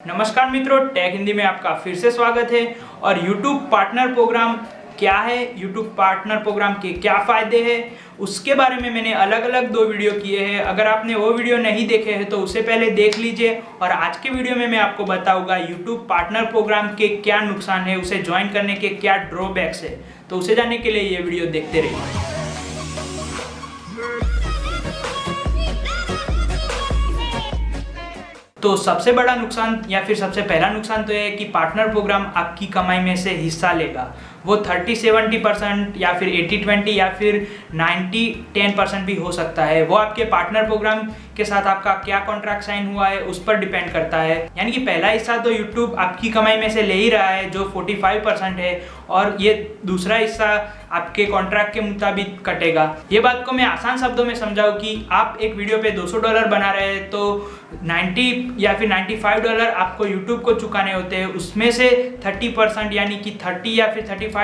नमस्कार मित्रों, टेक हिंदी में आपका फिर से स्वागत है। और YouTube पार्टनर प्रोग्राम क्या है, YouTube पार्टनर प्रोग्राम के क्या फ़ायदे हैं, उसके बारे में मैंने अलग अलग 2 वीडियो किए हैं। अगर आपने वो वीडियो नहीं देखे हैं तो उससे पहले देख लीजिए। और आज के वीडियो में मैं आपको बताऊंगा YouTube पार्टनर प्रोग्राम के क्या नुकसान है, उसे ज्वाइन करने के क्या ड्रॉबैक्स है। तो उसे जानने के लिए ये वीडियो देखते रहिए। तो सबसे बड़ा नुकसान या फिर सबसे पहला नुकसान तो ये है कि पार्टनर प्रोग्राम आपकी कमाई में से हिस्सा लेगा। वो 30-70% या फिर 80-20 या फिर 90-10% भी हो सकता है। वो आपके पार्टनर प्रोग्राम के साथ आपका क्या कॉन्ट्रैक्ट साइन हुआ है उस पर डिपेंड करता है। यानी कि पहला हिस्सा तो YouTube आपकी कमाई में से ले ही रहा है जो 45% है, और ये दूसरा हिस्सा आपके कॉन्ट्रैक्ट के मुताबिक कटेगा। ये बात को मैं आसान शब्दों में समझाऊं कि आप एक वीडियो पे $200 बना रहे हैं तो 90 या फिर $95 आपको YouTube को चुकाने होते हैं। उसमें से 30% यानी कि 30 या फिर $35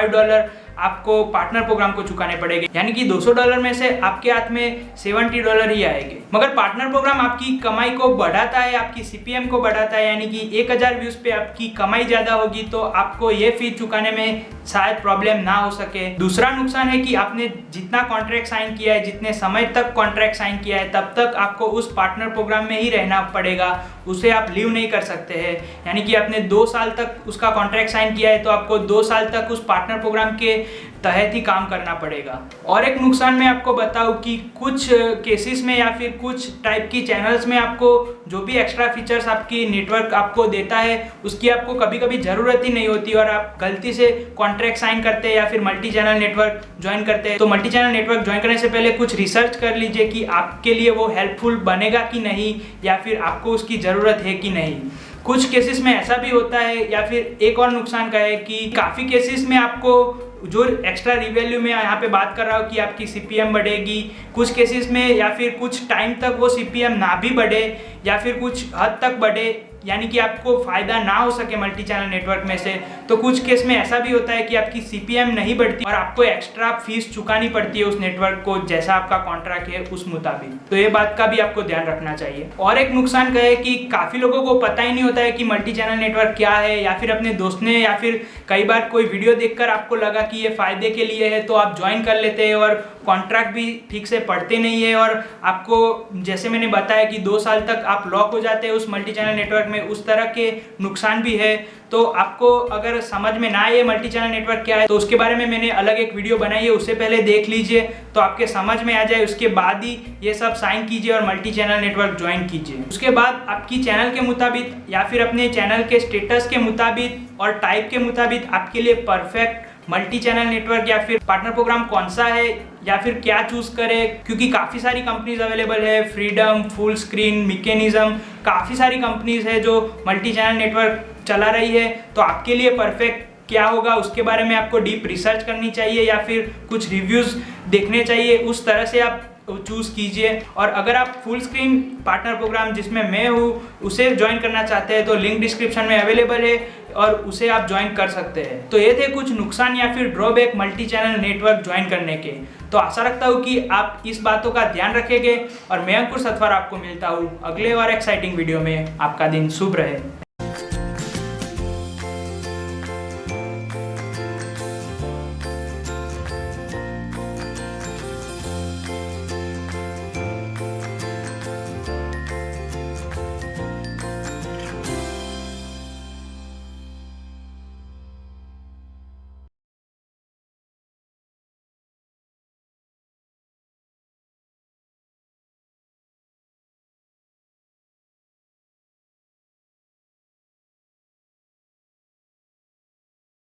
आपको पार्टनर प्रोग्राम को चुकाने पड़ेंगे। यानी कि $200 में से आपके हाथ में $70 ही आएंगे। मगर पार्टनर प्रोग्राम आपकी कमाई को बढ़ाता है, आपकी CPM को बढ़ाता है। यानी कि 1000 व्यूज पे आपकी कमाई ज्यादा होगी तो आपको ये फीस चुकाने में शायद प्रॉब्लम ना हो सके। दूसरा नुकसान है कि आपने जितना कॉन्ट्रैक्ट साइन किया है, जितने समय तक कॉन्ट्रैक्ट साइन किया है, तब तक आपको उस पार्टनर प्रोग्राम में ही रहना पड़ेगा। उसे आप लीव नहीं कर सकते हैं। यानी कि आपने 2 साल तक उसका कॉन्ट्रैक्ट साइन किया है तो आपको 2 साल तक उस पार्टनर प्रोग्राम के तहत ही काम करना पड़ेगा। और एक नुकसान मैं आपको बताऊं कि कुछ केसेस में या फिर कुछ टाइप की चैनल्स में आपको जो भी एक्स्ट्रा फीचर्स आपकी नेटवर्क आपको देता है उसकी आपको कभी कभी ज़रूरत ही नहीं होती, और आप गलती से कॉन्ट्रैक्ट साइन करते हैं या फिर मल्टी चैनल नेटवर्क ज्वाइन करते हैं। तो मल्टी चैनल नेटवर्क ज्वाइन करने से पहले कुछ रिसर्च कर लीजिए कि आपके लिए वो हेल्पफुल बनेगा कि नहीं, या फिर आपको उसकी ज़रूरत है कि नहीं। कुछ केसेस में ऐसा भी होता है। या फिर एक और नुकसान का है कि काफ़ी केसेस में आपको जो एक्स्ट्रा रिवैल्यू में यहाँ पे बात कर रहा हूँ कि आपकी CPM बढ़ेगी, कुछ केसेस में या फिर कुछ टाइम तक वो CPM ना भी बढ़े या फिर कुछ हद तक बढ़े, यानी कि आपको फ़ायदा ना हो सके मल्टी चैनल नेटवर्क में से। तो कुछ केस में ऐसा भी होता है कि आपकी CPM नहीं बढ़ती और आपको एक्स्ट्रा फीस चुकानी पड़ती है उस नेटवर्क को, जैसा आपका कॉन्ट्रैक्ट है उस मुताबिक। तो ये बात का भी आपको ध्यान रखना चाहिए। और एक नुकसान का है कि काफ़ी लोगों को पता ही नहीं होता है कि मल्टी चैनल नेटवर्क क्या है, या फिर अपने दोस्त ने या फिर कई बार कोई वीडियो देखकर आपको लगा कि ये फ़ायदे के लिए है तो आप ज्वाइन कर लेते हैं, और कॉन्ट्रैक्ट भी ठीक से पढ़ते नहीं है, और आपको जैसे मैंने बताया कि 2 साल तक आप लॉक हो जाते हैं उस मल्टी चैनल नेटवर्क में। उस तरह के नुकसान भी है। तो आपको अगर समझ में ना आए मल्टी चैनल नेटवर्क क्या है तो उसके बारे में मैंने अलग एक वीडियो बनाई है, उससे पहले देख लीजिए तो आपके समझ में आ जाए। उसके बाद ही ये सब साइन कीजिए और मल्टी चैनल नेटवर्क ज्वाइन कीजिए। उसके बाद आपकी चैनल के मुताबिक या फिर अपने चैनल के स्टेटस के मुताबिक और टाइप के मुताबिक आपके लिए परफेक्ट मल्टी चैनल नेटवर्क या फिर पार्टनर प्रोग्राम कौन सा है या फिर क्या चूज करें, क्योंकि काफ़ी सारी कंपनीज अवेलेबल है। फ्रीडम, फुल स्क्रीन, मैकेनिज्म, काफ़ी सारी कंपनीज है जो मल्टी चैनल नेटवर्क चला रही है। तो आपके लिए परफेक्ट क्या होगा उसके बारे में आपको डीप रिसर्च करनी चाहिए या फिर कुछ रिव्यूज़ देखने चाहिए। उस तरह से आप चूज़ कीजिए। और अगर आप फुल स्क्रीन पार्टनर प्रोग्राम जिसमें मैं हूँ उसे ज्वाइन करना चाहते हैं तो लिंक डिस्क्रिप्शन में अवेलेबल है और उसे आप ज्वाइन कर सकते हैं। तो ये थे कुछ नुकसान या फिर drawback multi channel network join करने के। तो आशा रखता हूँ कि आप इस बातों का ध्यान रखेंगे, और मैं अंकुर सतवार आपको मिलता हूँ अगले और एक्साइटिंग वीडियो में। आपका दिन शुभ रहे।